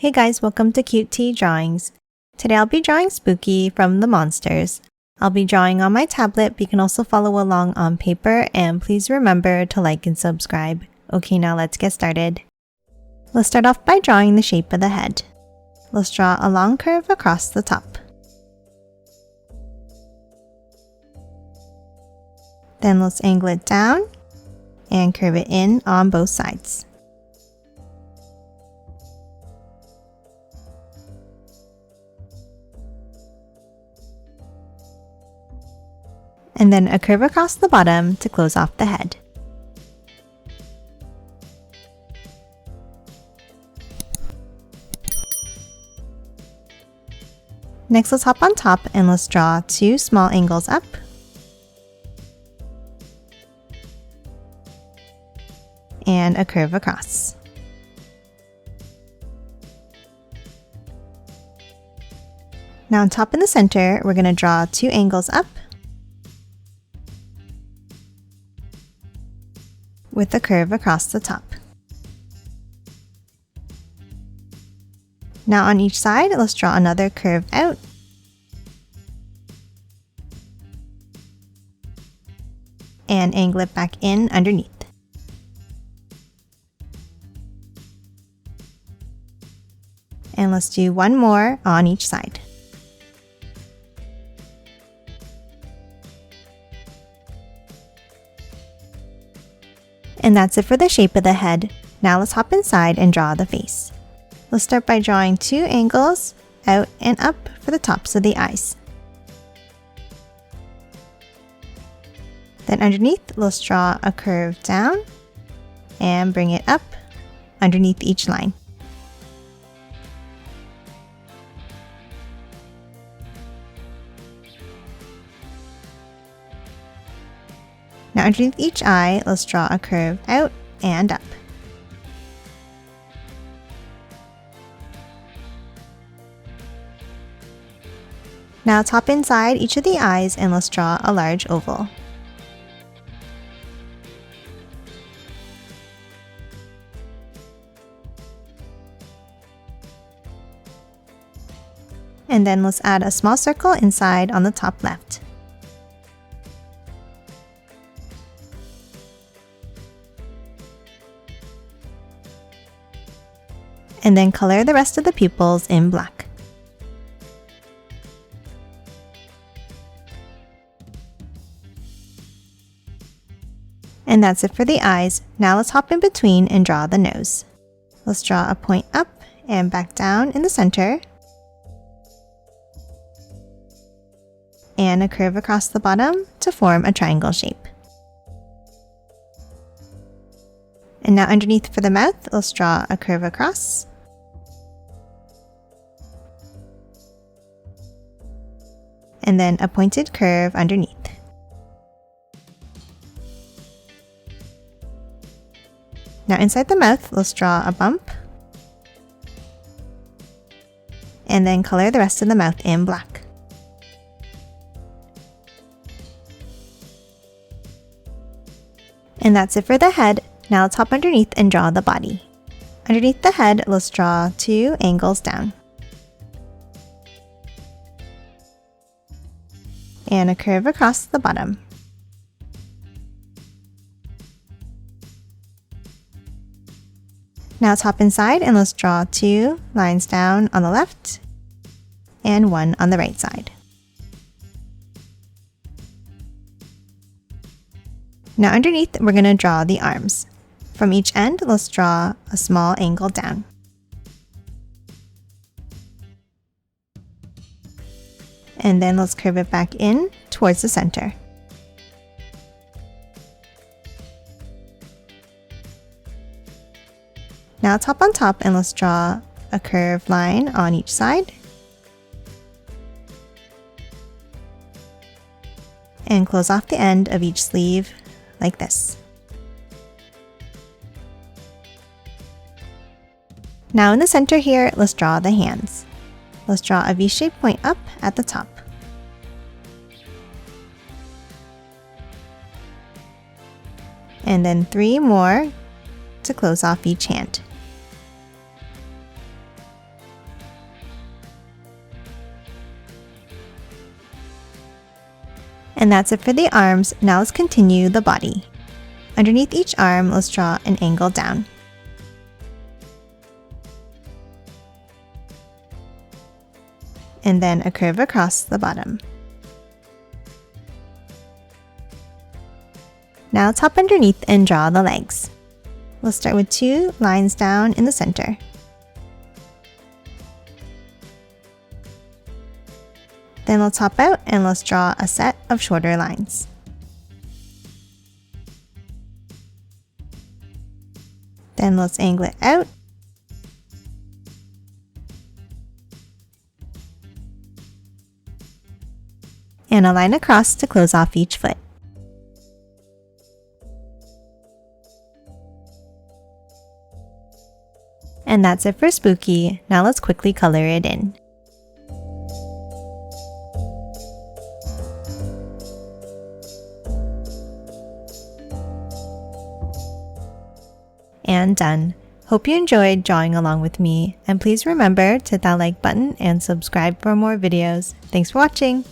Hey guys, welcome to Cute Tea Drawings. Today I'll be drawing Spooky from the monsters. I'll be drawing on my tablet, but you can also follow along on paper, and please remember to like and subscribe. Okay, now let's get started. Let's start off by drawing the shape of the head. Let's draw a long curve across the top. Then let's angle it down and curve it in on both sides. And then a curve across the bottom to close off the head. Next, let's hop on top and let's draw two small angles up. And a curve across. Now on top in the center, we're going to draw two angles up with a curve across the top. Now on each side, let's draw another curve out and angle it back in underneath. And let's do one more on each side. And that's it for the shape of the head. Now let's hop inside and draw the face. Let's start by drawing two angles out and up for the tops of the eyes. Then underneath, let's draw a curve down and bring it up underneath each line. Now underneath each eye, let's draw a curve out and up. Now let's hop inside each of the eyes and let's draw a large oval. And then let's add a small circle inside on the top left. And then color the rest of the pupils in black. And that's it for the eyes. Now let's hop in between and draw the nose. Let's draw a point up and back down in the center, and a curve across the bottom to form a triangle shape. And now underneath for the mouth, let's draw a curve across, and then a pointed curve underneath. Now inside the mouth, let's draw a bump, and then color the rest of the mouth in black. And that's it for the head. Now let's hop underneath and draw the body. Underneath the head, let's draw two angles down. And a curve across the bottom. Now let's hop inside and let's draw two lines down on the left and one on the right side. Now underneath, we're going to draw the arms. From each end, let's draw a small angle down. And then let's curve it back in towards the center. Now let's hop on top and let's draw a curved line on each side. And close off the end of each sleeve like this. Now in the center here, let's draw the hands. Let's draw a V-shaped point up at the top. And then three more to close off each hand. And that's it for the arms. Now let's continue the body. Underneath each arm, let's draw an angle down. And then a curve across the bottom. Now let's hop underneath and draw the legs. We'll start with 2 lines down in the center. Then let's hop out and let's draw a set of shorter lines. Then let's angle it out. And a line across to close off each foot. And that's it for Spooky. Now let's quickly color it in. And done. Hope you enjoyed drawing along with me, and please remember to hit that like button and subscribe for more videos. Thanks for watching!